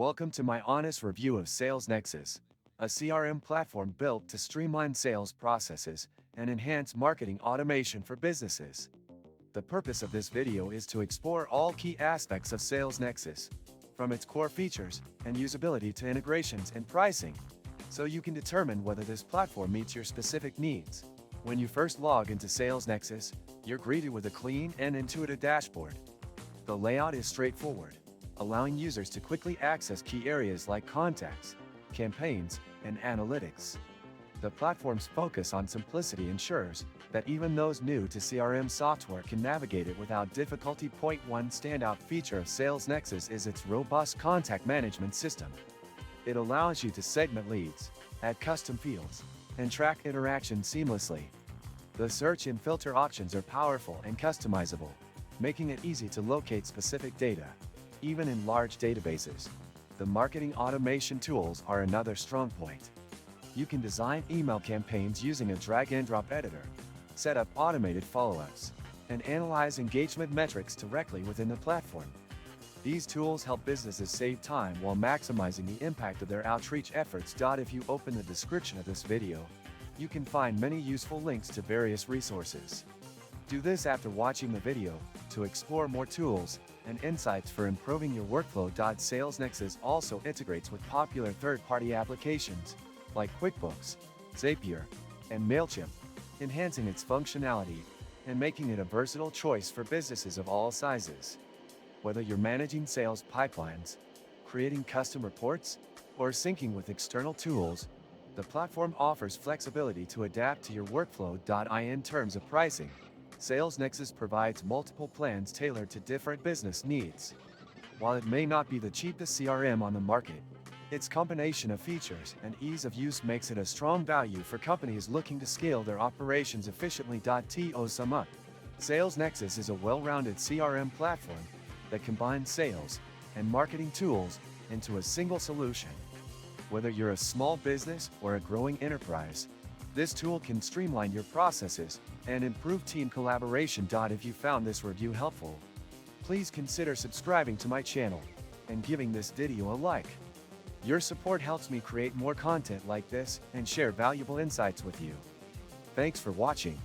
Welcome to my honest review of SalesNexus, a CRM platform built to streamline sales processes and enhance marketing automation for businesses. The purpose of this video is to explore all key aspects of SalesNexus, from its core features and usability to integrations and pricing, so you can determine whether this platform meets your specific needs. When you first log into SalesNexus, you're greeted with a clean and intuitive dashboard. The layout is straightforward, allowing users to quickly access key areas like contacts, campaigns, and analytics. The platform's focus on simplicity ensures that even those new to CRM software can navigate it without difficulty. One standout feature of SalesNexus is its robust contact management system. It allows you to segment leads, add custom fields, and track interactions seamlessly. The search and filter options are powerful and customizable, making it easy to locate specific data, even in large databases. The marketing automation tools are another strong point. You can design email campaigns using a drag-and-drop editor, set up automated follow-ups, and analyze engagement metrics directly within the platform. These tools help businesses save time while maximizing the impact of their outreach efforts. If you open the description of this video, you can find many useful links to various resources. Do this after watching the video to explore more tools and insights for improving your workflow. SalesNexus also integrates with popular third-party applications like QuickBooks, Zapier, and MailChimp, enhancing its functionality and making it a versatile choice for businesses of all sizes. Whether you're managing sales pipelines, creating custom reports, or syncing with external tools, the platform offers flexibility to adapt to your workflow. In terms of pricing, SalesNexus provides multiple plans tailored to different business needs. While it may not be the cheapest CRM on the market, its combination of features and ease of use makes it a strong value for companies looking to scale their operations efficiently. To sum up, SalesNexus is a well-rounded CRM platform that combines sales and marketing tools into a single solution. Whether you're a small business or a growing enterprise, this tool can streamline your processes and improve team collaboration. If you found this review helpful, please consider subscribing to my channel and giving this video a like. Your support helps me create more content like this and share valuable insights with you. Thanks for watching.